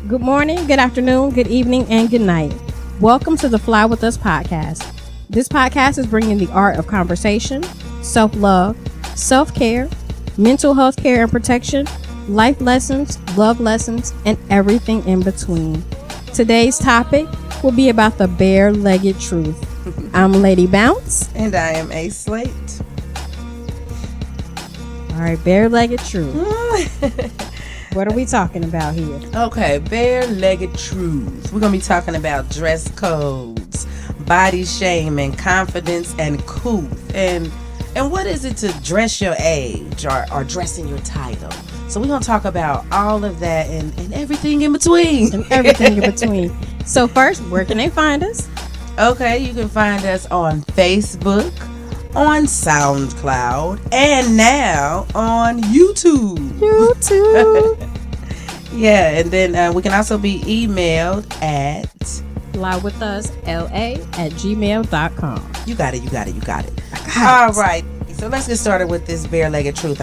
Good morning, good afternoon, good evening, and good night. Welcome to the Fly With Us podcast. This podcast is bringing the art of conversation, self-love, self-care, mental health care and protection, life lessons, love lessons, and everything in between. Today's topic will be about the bare-legged truth. I'm Lady Bounce. And I am A Slate. All right, bare-legged truth. What are we talking about here? Okay, bare-legged truth. We're going to be talking about dress codes, body shaming, confidence, and couth. And what is it to dress your age or dressing your title? So we're going to talk about all of that and everything in between. And everything in between. So first, where can they find us? Okay, you can find us on Facebook, on SoundCloud, and now on YouTube. Yeah, and then we can also be emailed at flywithusla@gmail.com. You got it. All right, so let's get started with this bare-legged truth.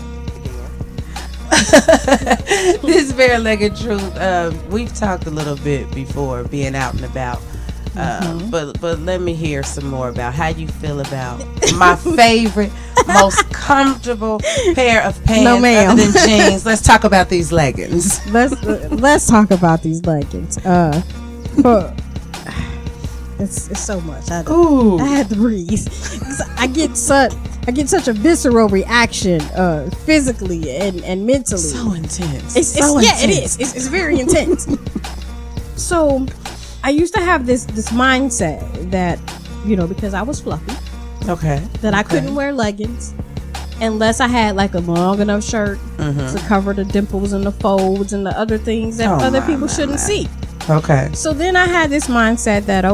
This bare-legged truth, we've talked a little bit before, being out and about. But let me hear some more about how you feel about my favorite, most comfortable pair of pants other than jeans. Let's talk about these leggings. Let's talk about these leggings. It's so much. I had to breathe. I get such a visceral reaction, physically and mentally. So intense. It is. It's very intense. So, I used to have this mindset that, because I was fluffy, that I couldn't wear leggings unless I had like a long enough shirt to cover the dimples and the folds and the other things that other people shouldn't see. Okay. So then I had this mindset that,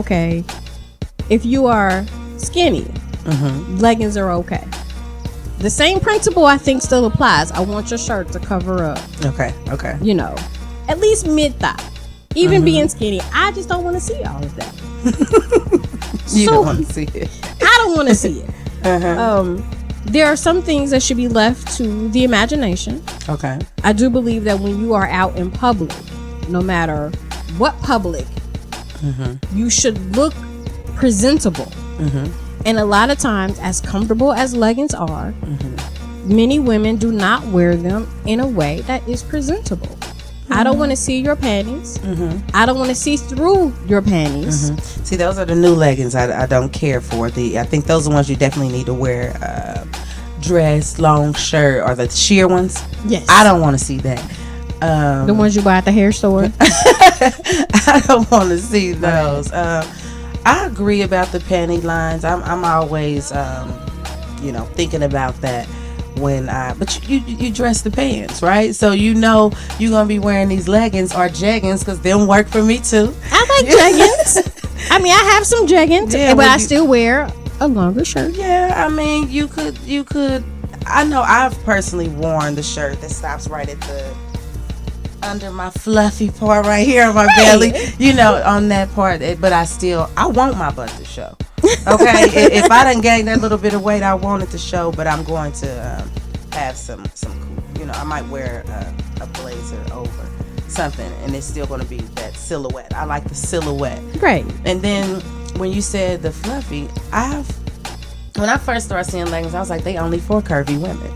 if you are skinny, leggings are okay. The same principle I think still applies. I want your shirt to cover up. Okay. At least mid-thigh. Even being skinny, I just don't want to see all of that. You don't want to see it. I don't want to see it. There are some things that should be left to the imagination. Okay. I do believe that when you are out in public, no matter what public, you should look presentable. And a lot of times, as comfortable as leggings are, many women do not wear them in a way that is presentable. I don't want to see your panties. I don't want to see through your panties. See, those are the new leggings I don't care for. I think those are the ones you definitely need to wear. Dress, long shirt, or the sheer ones. Yes. I don't want to see that. The ones you buy at the hair store. I don't want to see those. I agree about the panty lines. I'm always, thinking about that. But you dress the pants, right? So you're gonna be wearing these leggings or jeggings, because them work for me too. I like jeggings. I mean, I have some jeggings, but I still wear a longer shirt. Yeah, I mean, you could. I know I've personally worn the shirt that stops right at the under my fluffy part right here on my belly, on that part. But I want my butt to show. Okay, if I done gained that little bit of weight, I want it to show, but I'm going to have some cool, I might wear a blazer over something, and it's still going to be that silhouette. I like the silhouette. Great. And then when you said the fluffy, when I first started seeing leggings, I was like, they only for curvy women.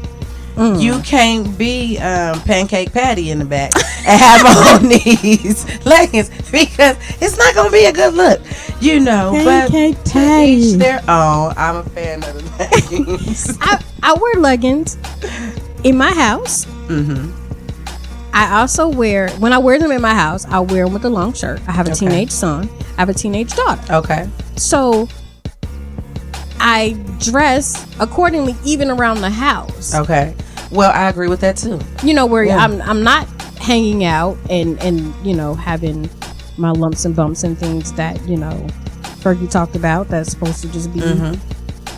You can't be Pancake Patty in the back and have on these leggings, because it's not going to be a good look, Pancake but Patty. Each their own. I'm a fan of the leggings. I wear leggings in my house. I also when I wear them in my house, I wear them with a long shirt. I have a teenage son. I have a teenage daughter. Okay. So I dress accordingly even around the house. Okay. Well, I agree with that too. I'm not hanging out and having my lumps and bumps and things that Fergie talked about, that's supposed to just be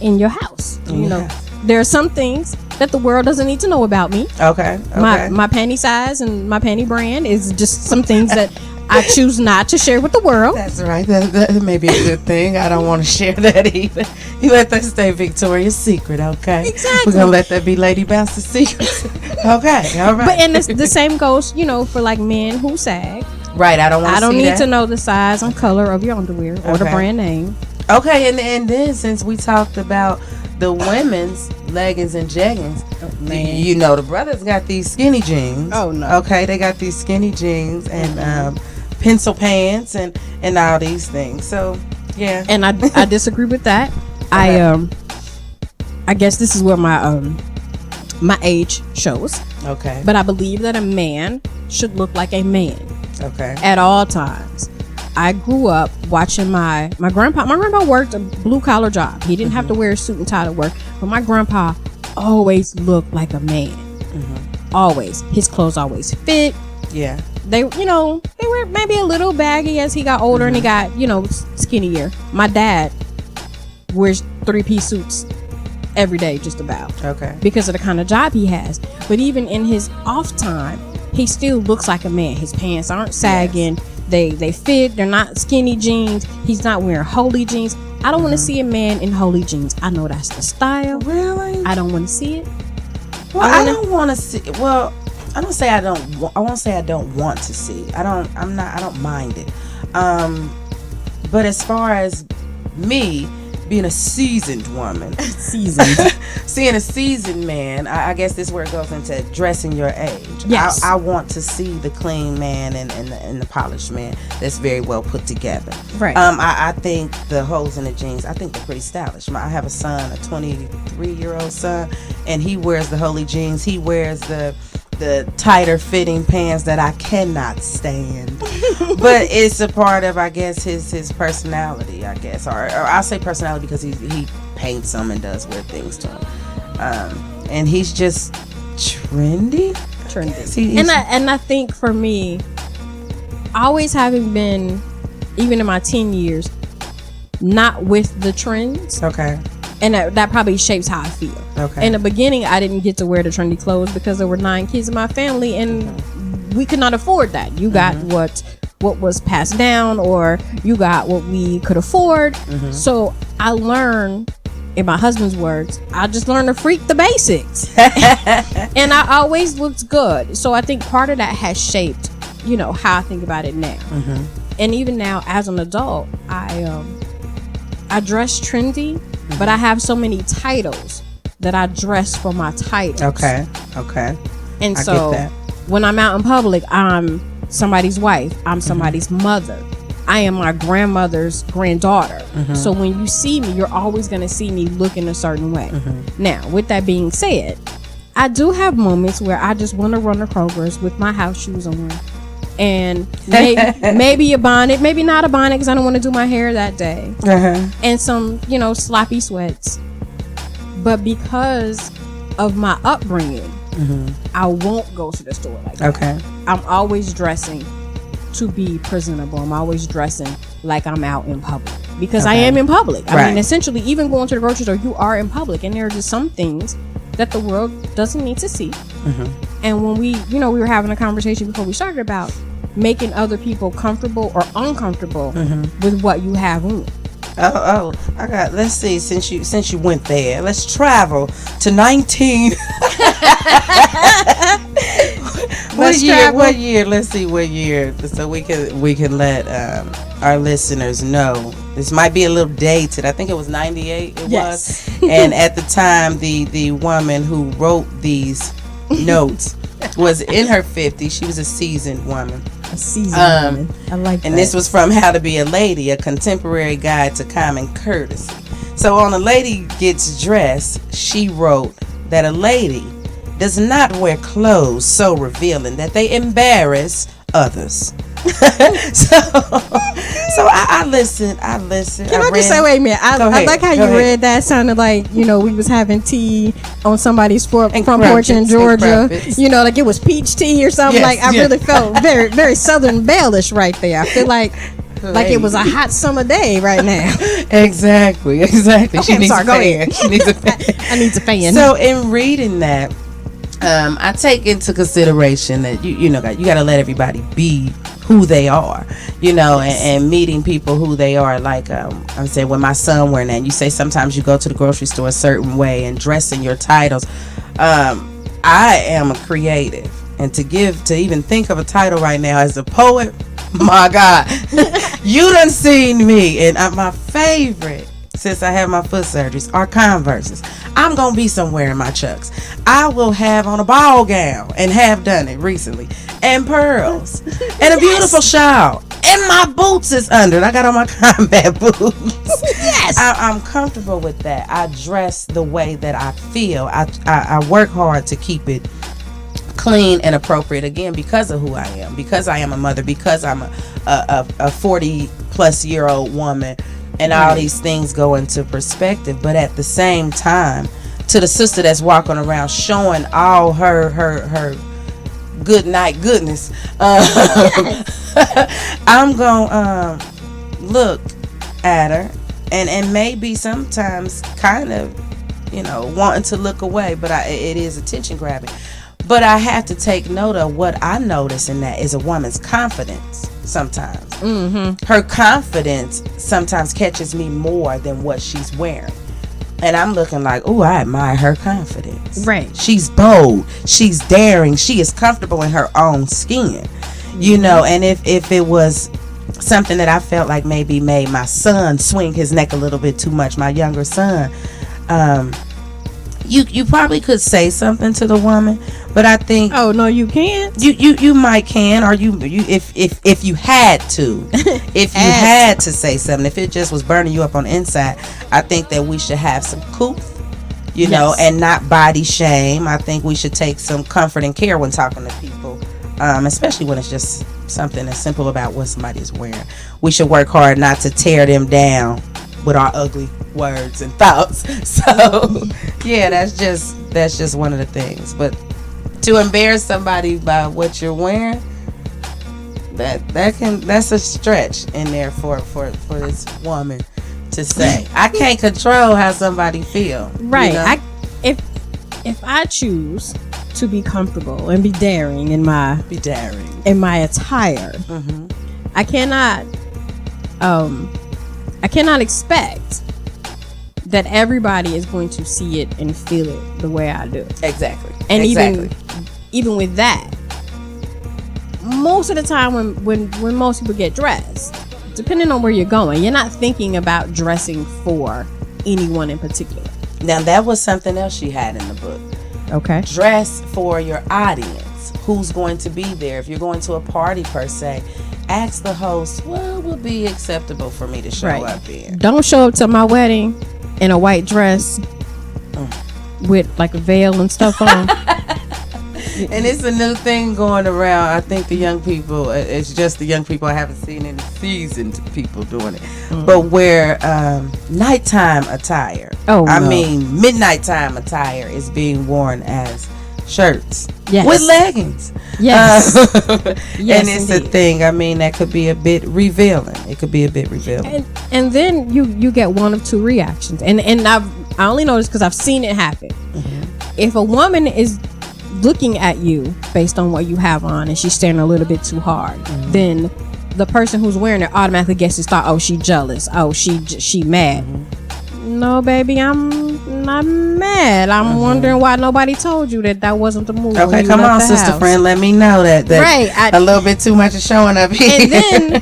in your house. There are some things that the world doesn't need to know about me. Okay. My panty size and my panty brand is just some things that I choose not to share with the world. That's right. That may be a good thing. I don't want to share that either. You let that stay Victoria's Secret, okay? Exactly. We're going to let that be Lady Bounce's secret. Okay, all right. But and the same goes, for like men who sag. Right. I don't want. I don't need that. to know the size and color of your underwear or the brand name. Okay, and then since we talked about the women's leggings and jeggings, you know the brothers got these skinny jeans. Oh no. Okay, they got these skinny jeans and pencil pants and all these things. So yeah. And I disagree with that. Okay. I guess this is where my age shows. Okay. But I believe that a man should look like a man. Okay. At all times. I grew up watching my grandpa. My grandpa worked a blue collar job. He didn't have to wear a suit and tie to work. But my grandpa always looked like a man. Always. His clothes always fit. Yeah. They were maybe a little baggy as he got older and he got, skinnier. My dad wears 3-piece suits every day just about. Okay. Because of the kind of job he has. But even in his off time, he still looks like a man. His pants aren't sagging. Yes. They fit. They're not skinny jeans. He's not wearing holy jeans. I don't want to see a man in holy jeans. I know that's the style. Really? I don't want to see it. Well, I don't want to see. Well, I don't say I don't. I won't say I don't want to see. I don't mind it. But as far as me being a seasoned woman, seeing a seasoned man, I guess this is where it goes into dressing your age. Yes. I want to see the clean man and the polished man that's very well put together. Right. I think the holes in the jeans, I think they're pretty stylish. I have a son, a 23-year-old son, and he wears the holy jeans. He wears the tighter fitting pants that I cannot stand. But it's a part of, I guess, his personality, I guess. Or I'll say personality because he paints them and does weird things to him. And he's just trendy. And I think for me, always having been, even in my teen years, not with the trends. Okay. And that probably shapes how I feel. Okay. In the beginning, I didn't get to wear the trendy clothes because there were 9 kids in my family, and we could not afford that. You got what was passed down, or you got what we could afford. So I learned, in my husband's words, I just learned to freak the basics. And I always looked good. So I think part of that has shaped, how I think about it now. And even now, as an adult, I dress trendy. But I have so many titles that I dress for my titles. Okay. And I so get that. when I'm out in public, I'm somebody's wife. I'm somebody's mother. I am my grandmother's granddaughter. So when you see me, you're always going to see me looking a certain way. Now, with that being said, I do have moments where I just want to run to Kroger's with my house shoes on. And maybe a bonnet, maybe not a bonnet because I don't want to do my hair that day. And some, sloppy sweats. But because of my upbringing, I won't go to the store like that. Okay. I'm always dressing to be presentable. I'm always dressing like I'm out in public because I am in public. I mean, essentially, even going to the grocery store, you are in public, and there are just some things that the world doesn't need to see. And when we were having a conversation before we started about making other people comfortable or uncomfortable with what you have on. Let's see, since you went there, let's travel to 19. What year? Let's see what year, so we can let our listeners know. This might be a little dated. I think it was 98. Yes. Was. And at the time, the woman who wrote these notes was in her 50s. She was a seasoned woman. A seasoned woman. I like that. And this was from How to Be a Lady, a contemporary guide to common courtesy. So on A Lady Gets Dressed, she wrote that a lady does not wear clothes so revealing that they embarrass others. So I listened. Can I just say, wait a minute? I like how you read that. Sounded like, we was having tea on somebody's front porch in Georgia. Like it was peach tea or something. Yes, I really felt very, very Southern Belle-ish right there. I feel like it was a hot summer day right now. Exactly. Okay, she needs a fan. She needs a fan. I need a fan. So in reading that, I take into consideration that you got to let everybody be who they are, and meeting people who they are. Like I'm saying, when my son wearing that, you say sometimes you go to the grocery store a certain way and dressing your titles. I am a creative, and to even think of a title right now as a poet, My God. You done seen me. And my favorite, since I have my foot surgeries, are Converses. I'm going to be somewhere in my Chucks. I will have on a ball gown, and have done it recently, and pearls, and a beautiful shawl. And my boots is under. I got on my combat boots. Yes. I'm comfortable with that. I dress the way that I feel. I work hard to keep it clean and appropriate, again, because of who I am, because I am a mother, because I'm a 40 plus year old woman, and all these things go into perspective. But at the same time, to the sister that's walking around showing all her good night goodness, I'm gonna look at her and maybe sometimes kind of, wanting to look away, but it is attention grabbing. But I have to take note of what I notice in that is a woman's confidence sometimes. Mm-hmm. Her confidence sometimes catches me more than what she's wearing. And I'm looking like, oh, I admire her confidence. Right. She's bold. She's daring. She is comfortable in her own skin. Mm-hmm. And if it was something that I felt like maybe made my son swing his neck a little bit too much, my younger son, you probably could say something to the woman, but I think, oh no, you can't. You might can, or you if you had to, if you had to say something, if it just was burning you up on the inside, I think that we should have some couth, and not body shame. I think we should take some comfort and care when talking to people, especially when it's just something as simple about what somebody is wearing. We should work hard not to tear them down with our ugly words and thoughts. So yeah, that's just one of the things. But to embarrass somebody by what you're wearing, that's a stretch in there for this woman to say. I can't control how somebody feel. Right. If I choose to be comfortable and be daring in my attire, mm-hmm. I cannot expect that everybody is going to see it and feel it the way I do. Exactly. And even with that, most of the time when most people get dressed, depending on where you're going, you're not thinking about dressing for anyone in particular. Now, that was something else she had in the book. Okay. Dress for your audience. Who's going to be there? If you're going to a party per se, ask the host, what would be acceptable for me to show up in? Don't show up to my wedding in a white dress with like a veil and stuff on. And it's a new thing going around. I think the young people, it's just the young people. I haven't seen any seasoned people doing it. But wear nighttime attire. I mean, midnight time attire is being worn as shirts with leggings. Yes. Yes, and it's indeed a thing. I mean, that could be a bit revealing. It could be a bit revealing. And then you get one of two reactions. And I only know this because I've seen it happen. Mm-hmm. If a woman is looking at you based on what you have on and she's staring a little bit too hard, mm-hmm. then the person who's wearing it automatically gets this thought, oh, she jealous, oh, she mad. Mm-hmm. No, baby, I'm not mad. I'm mm-hmm. wondering why nobody told you that wasn't the move. Okay, come on, sister friend, let me know that right, a little bit too much is showing up here. And then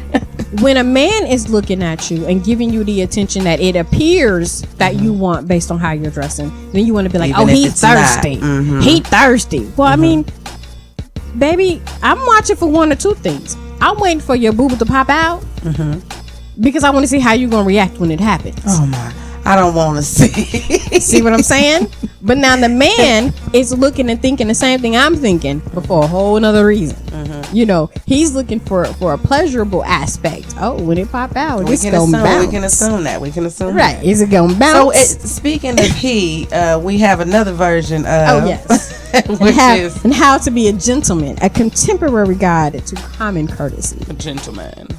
when a man is looking at you and giving you the attention that it appears that mm-hmm. you want based on how you're dressing, then you want to be like, even he's thirsty. Mm-hmm. He thirsty. Well, mm-hmm. I mean, baby, I'm watching for one or two things. I'm waiting for your boob to pop out mm-hmm. because I want to see how you're going to react when it happens. Oh, my. I don't want to see. See what I'm saying? But now the man is looking and thinking the same thing I'm thinking, but for a whole nother reason. Mm-hmm. He's looking for a pleasurable aspect. Oh, when it pop out, it's going to bounce. We can assume that. Right. Is it going to bounce? So, speaking of we have another version of... Oh, yes. And how to be a gentleman, a contemporary guide to common courtesy. A gentleman.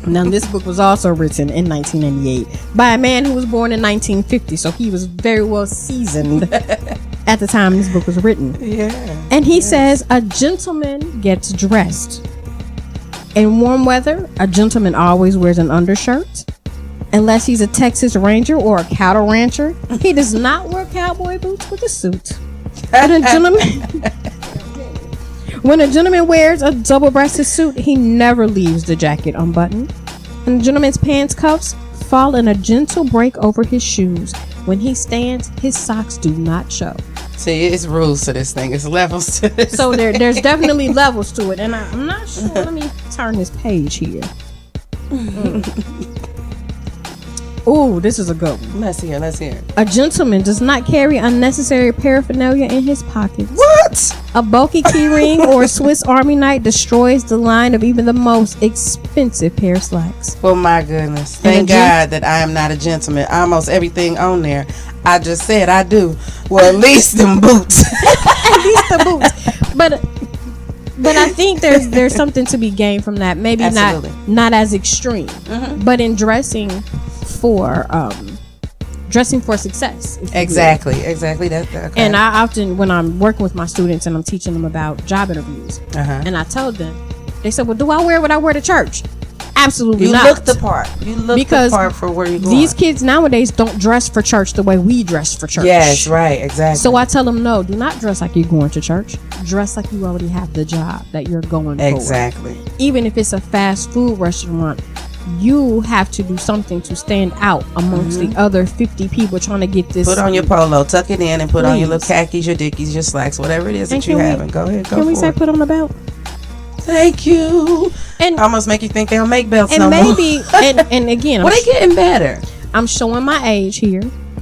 Now, this book was also written in 1998 by a man who was born in 1950, so he was very well seasoned at the time this book was written. Yeah. And he says, a gentleman gets dressed. In warm weather, a gentleman always wears an undershirt. Unless he's a Texas Ranger or a cattle rancher, he does not wear cowboy boots with a suit. And a gentleman... When a gentleman wears a double-breasted suit, he never leaves the jacket unbuttoned. And the gentleman's pants cuffs fall in a gentle break over his shoes. When he stands, his socks do not show. See, it's rules to this thing. It's levels to this. So there's definitely levels to it, and I'm not sure. Let me turn this page here. Ooh, this is a good one. Let's hear. A gentleman does not carry unnecessary paraphernalia in his pockets. What? A bulky keyring or a Swiss Army knife destroys the line of even the most expensive pair of slacks. Well, my goodness. Thank God that I am not a gentleman. Almost everything on there, I just said I do. Well, at least them boots. At least the boots. But I think there's something to be gained from that. Maybe not as extreme, but in dressing for success. Exactly. That's okay. And I often, when I'm working with my students and I'm teaching them about job interviews, and I told them, they said, "Well, do I wear what I wear to church?" Absolutely not. You look the part. The part for where you're going. These kids nowadays don't dress for church the way we dress for church. Yes, right, exactly. So I tell them, no, do not dress like you're going to church. Dress like you already have the job that you're going for. Exactly. Even if it's a fast food restaurant, you have to do something to stand out amongst the other 50 people trying to get this. Put on your polo, tuck it in, and put on your little khakis, your dickies, your slacks, whatever it is that you have. And go ahead, go. Can we say put on the belt? Thank you. And almost make you think they don't make belts no more. And again, well, they getting better. I'm showing my age here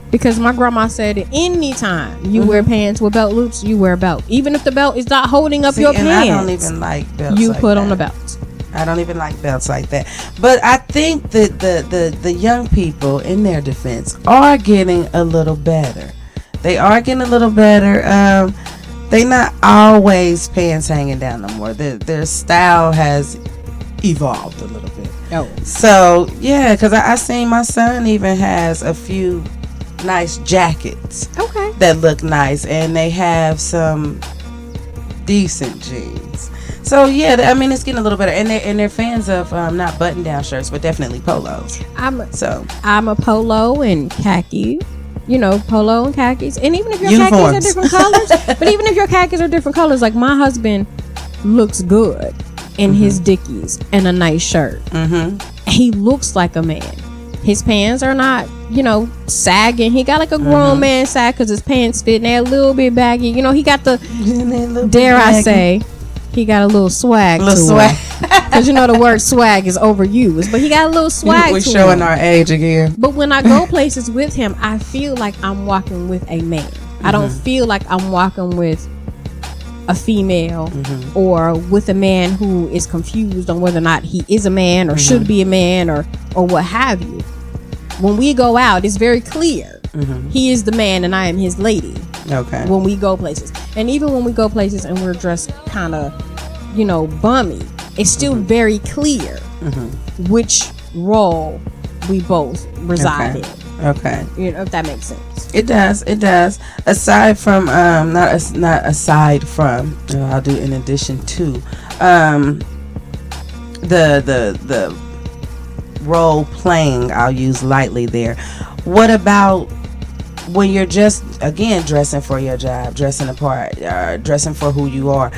because my grandma said that anytime you wear pants with belt loops, you wear a belt. Even if the belt is not holding up your pants. I don't even like belts. You like put that. on the belt. I don't even like belts like that. But I think that the young people, in their defense, are getting a little better. They are getting a little better. They not always pants hanging down no more. Their style has evolved a little bit. Oh. So, yeah, because I seen my son even has a few nice jackets. Okay. That look nice. And they have some decent jeans. So, yeah, I mean, it's getting a little better. And they're fans of not button-down shirts, but definitely polos. I'm a polo and khaki. Polo and khakis. And even if your Uniforms. khakis are different colors, but even if your khakis are different colors, like my husband looks good in his Dickies and a nice shirt. He looks like a man. His pants are not, sagging. He got like a grown man sag because his pants fit and they're a little bit baggy. He got the, I say, he got a little swag to him. Because the word swag is overused, but he got a little swag. We're showing our age again. But when I go places with him, I feel like I'm walking with a man. I don't feel like I'm walking with a female or with a man who is confused on whether or not he is a man or should be a man or what have you. When we go out, it's very clear. He is the man and I am his lady. Okay. When we go places. And even when we go places and we're dressed kind of, bummy, it's still very clear which role we both reside in. Okay. If that makes sense. It does. Aside from not aside from, I'll do in addition to the role playing, I'll use lightly there. What about when you're just, again, dressing for your job, dressing the part, dressing for who you are?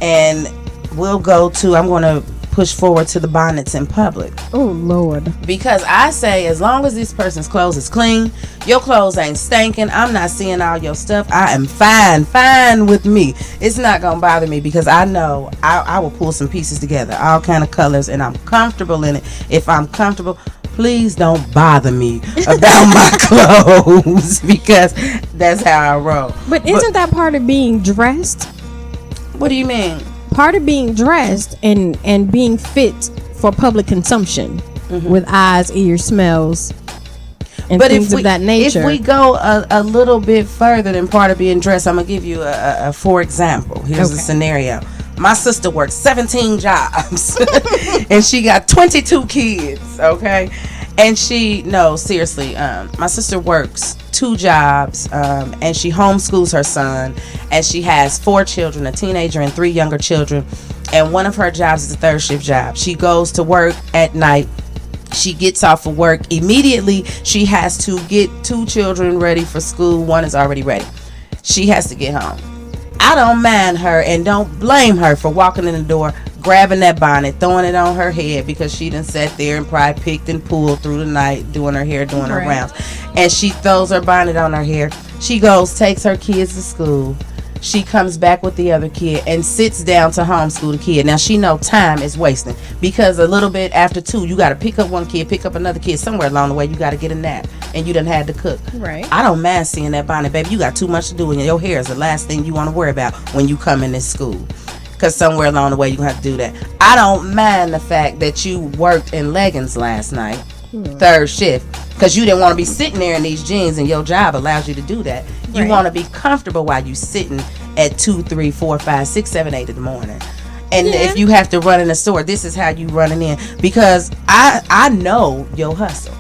And we'll go to, I'm going to push forward to the bonnets in public. Oh, Lord. Because I say, as long as this person's clothes is clean, your clothes ain't stinking, I'm not seeing all your stuff, I am fine with me. It's not going to bother me because I know I will pull some pieces together, all kind of colors, and I'm comfortable in it. If I'm comfortable, please don't bother me about my clothes because that's how I roll. But isn't that part of being dressed? What do you mean? Part of being dressed and being fit for public consumption with eyes, ears, smells, and things of that nature. If we go a little bit further than part of being dressed, I'm going to give you a for example. Here's a scenario. My sister works 17 jobs and she got 22 kids, okay? And seriously, my sister works 2 jobs and she homeschools her son, and she has 4 children, a teenager and 3 younger children, and one of her jobs is a third shift job. She goes to work at night. She gets off of work immediately. She has to get 2 children ready for school. One is already ready. She has to get home. I don't mind her and don't blame her for walking in the door, grabbing that bonnet, throwing it on her head because she done sat there and probably picked and pulled through the night doing her hair, doing her rounds. And she throws her bonnet on her hair. She goes, takes her kids to school. She comes back with the other kid and sits down to homeschool the kid. Now she know time is wasting because a little bit after 2, you got to pick up one kid, pick up another kid. Somewhere along the way, you got to get a nap, and you done had to cook. Right. I don't mind seeing that bonnet, baby. You got too much to do, and your hair is the last thing you want to worry about when you come in this school. Because somewhere along the way, you have to do that. I don't mind the fact that you worked in leggings last night, third shift, because you didn't want to be sitting there in these jeans, and your job allows you to do that. You want to be comfortable while you sitting at 2, 3, 4, 5, 6, 7, 8 in the morning. And if you have to run in the store, this is how you running in. Because I know your hustle.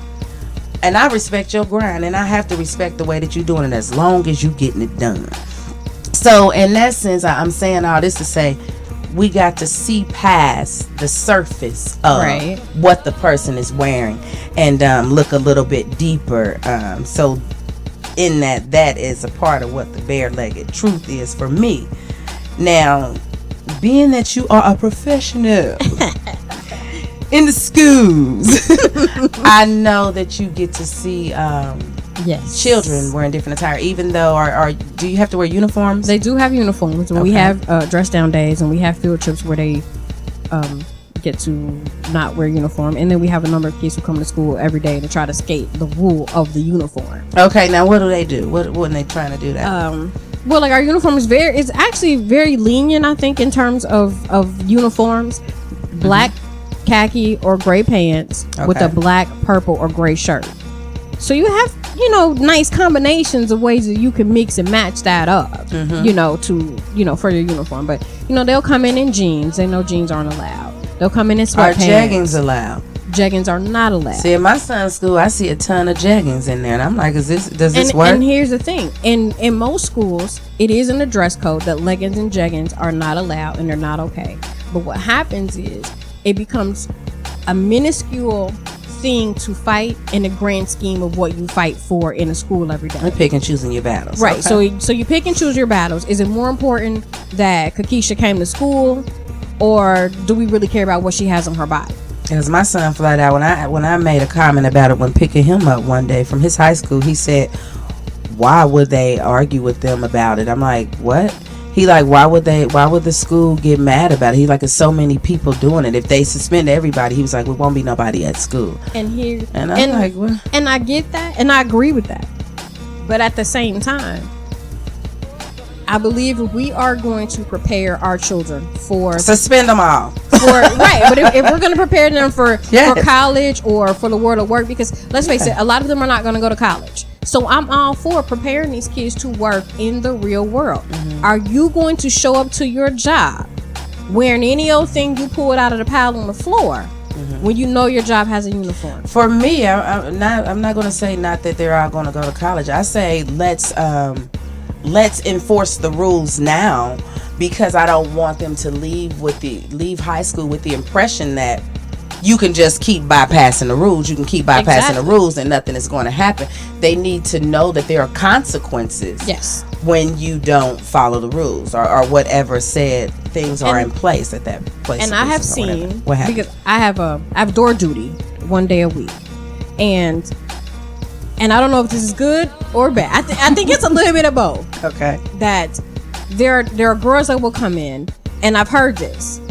And I respect your grind. And I have to respect the way that you're doing it as long as you getting it done. So in that sense, I'm saying all this to say, we got to see past the surface of what the person is wearing and look a little bit deeper. So in that is a part of what the bare-legged truth is for me. Now, being that you are a professional in the schools, I know that you get to see children wearing different attire, even though do you have to wear uniforms? They do have uniforms. We have dress down days, and we have field trips where they get to not wear uniform, and then we have a number of kids who come to school every day to try to skate the rule of the uniform. Okay, now what do they do? What when they trying to do that? Well, like our uniform is it's actually very lenient, I think, in terms of uniforms. Black khaki or gray pants with a black, purple, or gray shirt. So you have, nice combinations of ways that you can mix and match that up, for your uniform. But, they'll come in jeans. They know jeans aren't allowed. They'll come in sweatpants. Are jeggings allowed? Jeggings are not allowed. See, in my son's school, I see a ton of jeggings in there. And I'm like, does this work? And here's the thing. In most schools, it is in the dress code that leggings and jeggings are not allowed and they're not okay. But what happens is it becomes a minuscule thing to fight in the grand scheme of what you fight for in a school every day. And pick and choosing your battles. Right. Okay. So you pick and choose your battles. Is it more important that Kakisha came to school, or do we really care about what she has on her body? Because my son flat out, when I made a comment about it when picking him up one day from his high school, he said, why would they argue with them about it? I'm like, what? He like, why would the school get mad about it? He like, there's so many people doing it. If they suspend everybody, he was like, there won't be nobody at school. And I'm like, what? And I get that, and I agree with that. But at the same time, I believe if we are going to prepare our children for suspend them all, right? But if we're going to prepare them for college or for the world of work, because let's face it, a lot of them are not going to go to college. So I'm all for preparing these kids to work in the real world. Mm-hmm. Are you going to show up to your job wearing any old thing you pulled out of the pile on the floor when you know your job has a uniform? For me, I'm not going to say not that they're all going to go to college. I say let's enforce the rules now, because I don't want them to leave high school with the impression that you can just keep bypassing the rules. You can keep bypassing the rules and nothing is going to happen. They need to know that there are consequences when you don't follow the rules or whatever said things are in place at that place. And I have seen, because I have door duty one day a week, and I don't know if this is good or bad. I think it's a little bit of both. Okay. That there are girls that will come in, and I've heard this.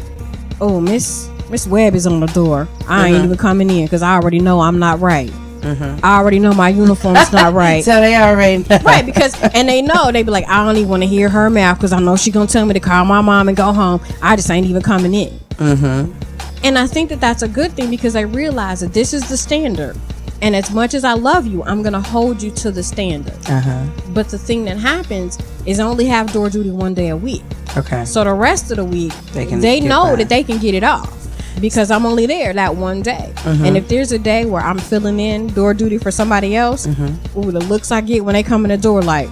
Oh, Miss Webb is on the door. I ain't even coming in because I already know I'm not right. I already know my uniform's not right. So they already know. Right, because and they know, they be like, I don't even want to hear her mouth because I know she gonna tell me to call my mom and go home. I just ain't even coming in. And I think that that's a good thing, because they realize that this is the standard. And as much as I love you, I'm going to hold you to the standard. But the thing that happens is I only have door duty one day a week. Okay. So the rest of the week, they know that they can get it off, because I'm only there that one day. And if there's a day where I'm filling in door duty for somebody else, ooh, the looks I get when they come in the door like,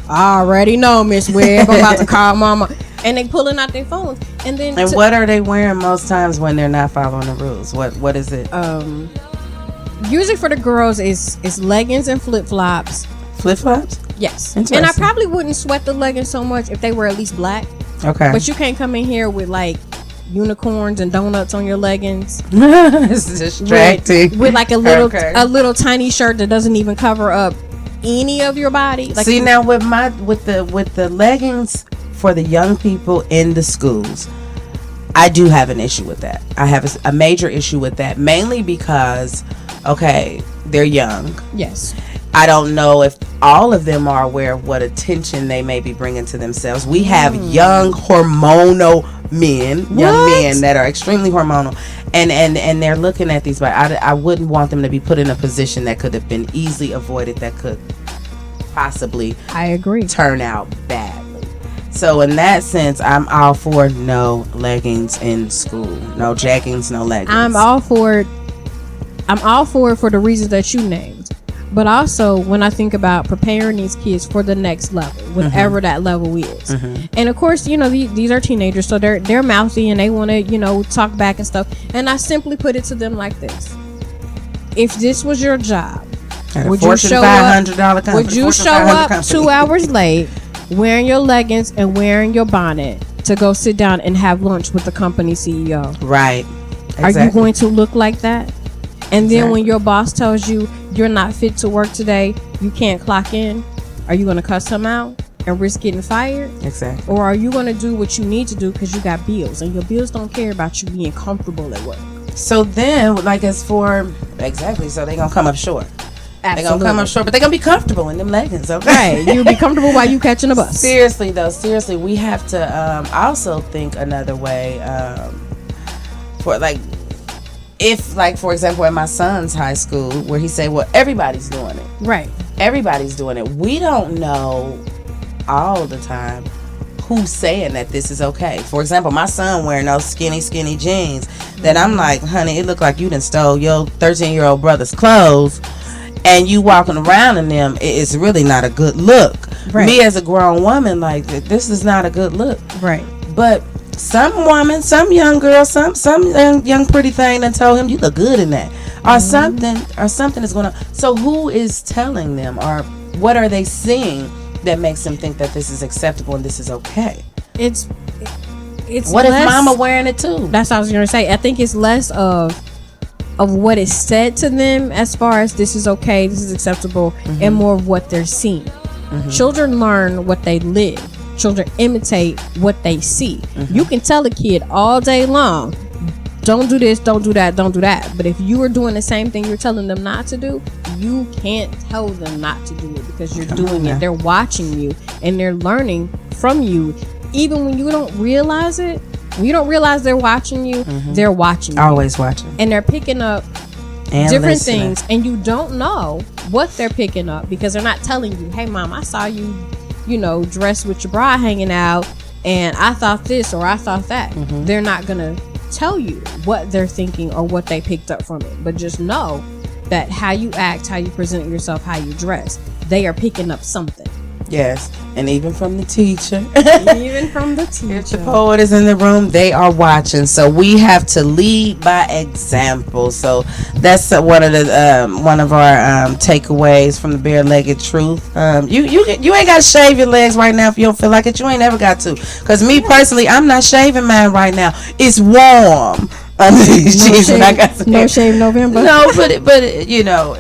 I already know, Miss Webb, I'm about to call mama. And they pulling out their phones. And then what are they wearing most times when they're not following the rules? What is it? Usually for the girls is leggings and flip-flops. Flip-flops? Yes. Interesting. And I probably wouldn't sweat the leggings so much if they were at least black. Okay. But you can't come in here with like unicorns and donuts on your leggings. It's distracting. With like a little tiny shirt that doesn't even cover up any of your body. Like, see, now with the leggings for the young people in the schools, I do have an issue with that. I have a major issue with that, mainly because, okay, they're young. Yes. I don't know if all of them are aware of what attention they may be bringing to themselves. We have young hormonal young men that are extremely hormonal, and they're looking at these. But I wouldn't want them to be put in a position that could have been easily avoided, that could possibly, I agree, turn out badly. So in that sense, I'm all for no leggings in school, no jeggings, no leggings. I'm all for it. I'm all for it for the reasons that you named. But also, when I think about preparing these kids for the next level, whatever that level is, and of course, you know, these are teenagers, so they're mouthy and they want to, you know, talk back and stuff. And I simply put it to them like this: if this was your job, would you show up? Would you show up 2 hours late, wearing your leggings and wearing your bonnet to go sit down and have lunch with the company CEO? Right. Exactly. Are you going to look like that? And then when your boss tells you you're not fit to work today, you can't clock in, are you going to cuss him out and risk getting fired? Exactly. Or are you going to do what you need to do because you got bills, and your bills don't care about you being comfortable at work? So then, like, as for, exactly, so they're going to come up short. Absolutely. They're going to come up short, but they're going to be comfortable in them leggings, okay? Right. You'll be comfortable while you catching the bus. Seriously, we have to also think another way for, like, if, like, for example, at my son's high school, where he said, well, everybody's doing it. Right. Everybody's doing it. We don't know all the time who's saying that this is okay. For example, my son wearing those skinny jeans that I'm like, honey, it look like you done stole your 13-year-old brother's clothes, and you walking around in them. It's really not a good look. Right. Me as a grown woman, like, this is not a good look. Right. But some woman, some young girl, some young pretty thing that told him, you look good in that, or something is going on. So who is telling them, or what are they seeing that makes them think that this is acceptable and this is okay? It's what if mama wearing it too? That's what I was going to say. I think it's less of what is said to them as far as this is okay, this is acceptable, and more of what they're seeing. Children learn what they live. Children imitate what they see. You can tell a kid all day long, don't do this, don't do that, don't do that. But if you are doing the same thing you're telling them not to do, you can't tell them not to do it, because you're doing it. They're watching you and they're learning from you. Even when you don't realize it, when you don't realize they're watching you, they're watching you. Always watching. And they're picking up and different things, and you don't know what they're picking up, because they're not telling you, hey mom, I saw you, you know, dressed with your bra hanging out, and I thought this or I thought that. They're not gonna tell you what they're thinking or what they picked up from it, but just know that how you act, how you present yourself, how you dress, they are picking up something. Yes, and even from the teacher. Even from the teacher. If the poet is in the room, they are watching. So we have to lead by example. So that's one of our takeaways from the Bare-Legged Truth. You ain't got to shave your legs right now if you don't feel like it. You ain't ever got to. Because me personally, I'm not shaving mine right now. It's warm under these jeans. No shave November. No, but you know,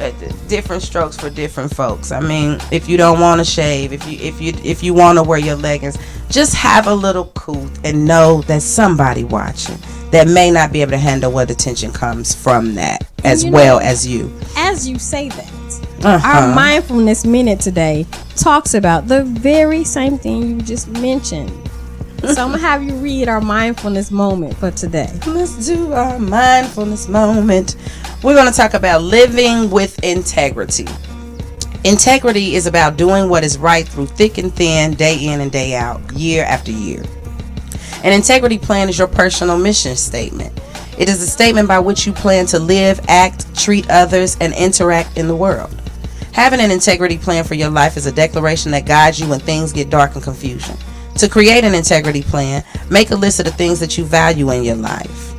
different strokes for different folks. I mean, if you don't want to shave, if you want to wear your leggings, just have a little cool and know that somebody watching that may not be able to handle what attention comes from that, as well as you. As you say that, our mindfulness minute today talks about the very same thing you just mentioned. So I'm going to have you read our mindfulness moment for today. Let's do our mindfulness moment. We're going to talk about living with integrity. Integrity is about doing what is right through thick and thin, day in and day out, year after year. An integrity plan is your personal mission statement. It is a statement by which you plan to live, act, treat others, and interact in the world. Having an integrity plan for your life is a declaration that guides you when things get dark and confusion. To create an integrity plan, make a list of the things that you value in your life.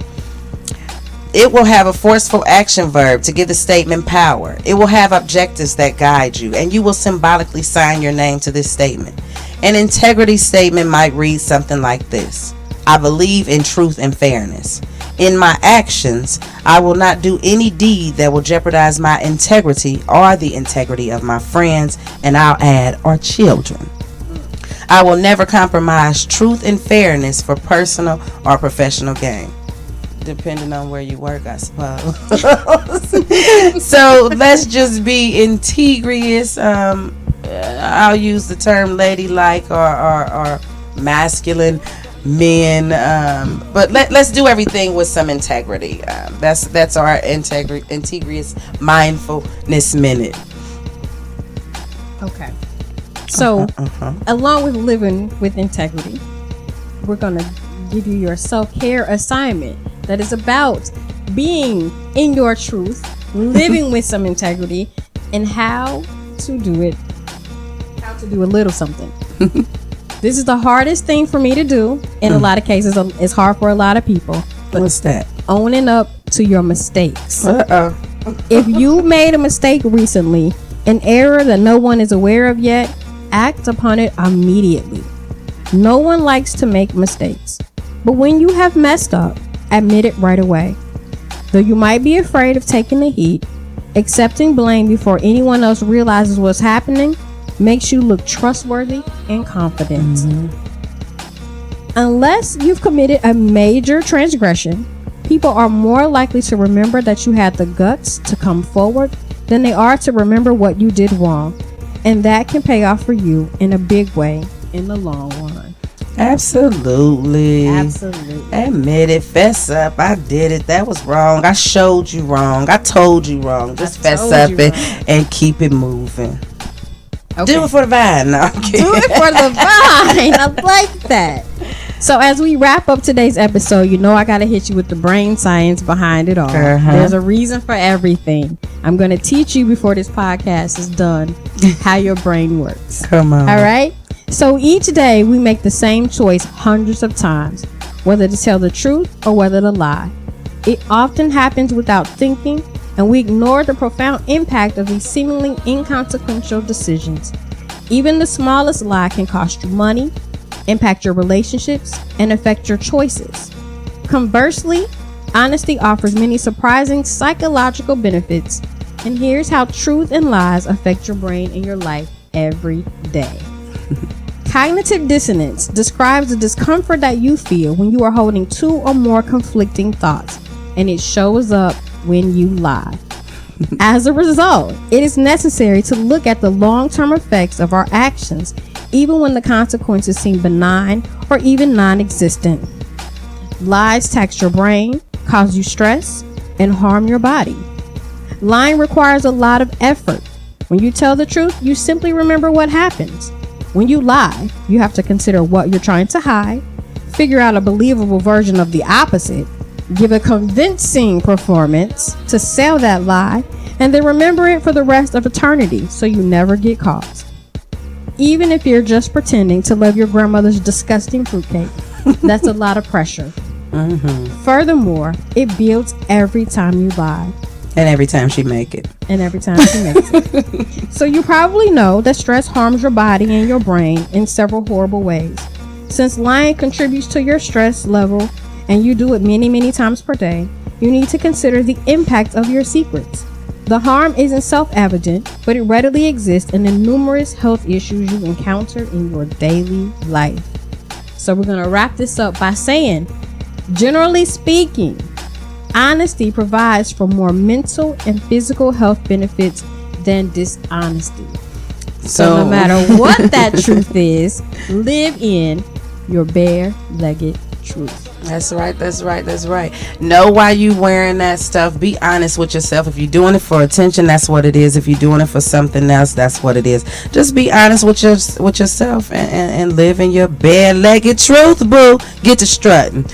It will have a forceful action verb to give the statement power. It will have objectives that guide you, and you will symbolically sign your name to this statement. An integrity statement might read something like this: I believe in truth and fairness. In my actions, I will not do any deed that will jeopardize my integrity or the integrity of my friends, and I'll add, or children. I will never compromise truth and fairness for personal or professional gain. Depending on where you work, I suppose. So let's just be integrous. I'll use the term ladylike or masculine men, but let's do everything with some integrity. That's our integrous mindfulness minute. Okay. So, along with living with integrity, we're going to give you your self-care assignment that is about being in your truth, living with some integrity, and how to do it, how to do a little something. This is the hardest thing for me to do. In a lot of cases, it's hard for a lot of people. But what's that? Owning up to your mistakes. Uh-oh. If you made a mistake recently, an error that no one is aware of yet, act upon it immediately. No one likes to make mistakes, but when you have messed up, admit it right away. Though you might be afraid of taking the heat, accepting blame before anyone else realizes what's happening makes you look trustworthy and confident. Unless you've committed a major transgression, people are more likely to remember that you had the guts to come forward than they are to remember what you did wrong. And that can pay off for you in a big way in the long run. Absolutely. Admit it. Fess up. I did it. That was wrong. I showed you wrong. I told you wrong. Just fess up and keep it moving. Okay. Do it for the vine. No, do it for the vine. I like that. So as we wrap up today's episode, you know I got to hit you with the brain science behind it all. There's a reason for everything. I'm going to teach you before this podcast is done how your brain works. Come on. All right? So each day we make the same choice hundreds of times, whether to tell the truth or whether to lie. It often happens without thinking, and we ignore the profound impact of these seemingly inconsequential decisions. Even the smallest lie can cost you money, impact your relationships, and affect your choices. Conversely, honesty offers many surprising psychological benefits, and here's how truth and lies affect your brain and your life every day. Cognitive dissonance describes the discomfort that you feel when you are holding two or more conflicting thoughts, and it shows up when you lie. As a result, it is necessary to look at the long-term effects of our actions, even when the consequences seem benign or even non-existent. Lies tax your brain, cause you stress, and harm your body. Lying requires a lot of effort. When you tell the truth, you simply remember what happens. When you lie, you have to consider what you're trying to hide, figure out a believable version of the opposite, give a convincing performance to sell that lie, and then remember it for the rest of eternity so you never get caught. Even if you're just pretending to love your grandmother's disgusting fruitcake, that's a lot of pressure. Furthermore, it builds every time you lie. And every time she make it. So you probably know that stress harms your body and your brain in several horrible ways. Since lying contributes to your stress level and you do it many, many times per day, you need to consider the impact of your secrets. The harm isn't self-evident, but it readily exists in the numerous health issues you encounter in your daily life. So we're going to wrap this up by saying, generally speaking, honesty provides for more mental and physical health benefits than dishonesty. So no matter what that truth is, live in your bare-legged truth. That's right. Know why you wearing that stuff. Be honest with yourself. If you're doing it for attention, that's what it is. If you're doing it for something else, that's what it is. Just be honest with yourself and live in your bare-legged truth, boo. Get to strutting.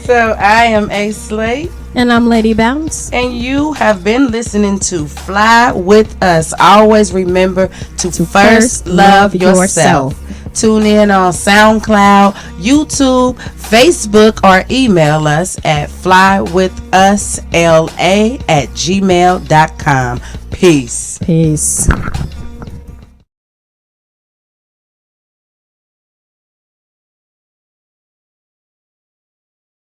So I am A. Slate. And I'm Lady Bounce. And you have been listening to Fly With Us. Always remember to first love yourself. Tune in on SoundCloud, YouTube, Facebook, or email us at flywithusla@gmail.com. Peace. Peace.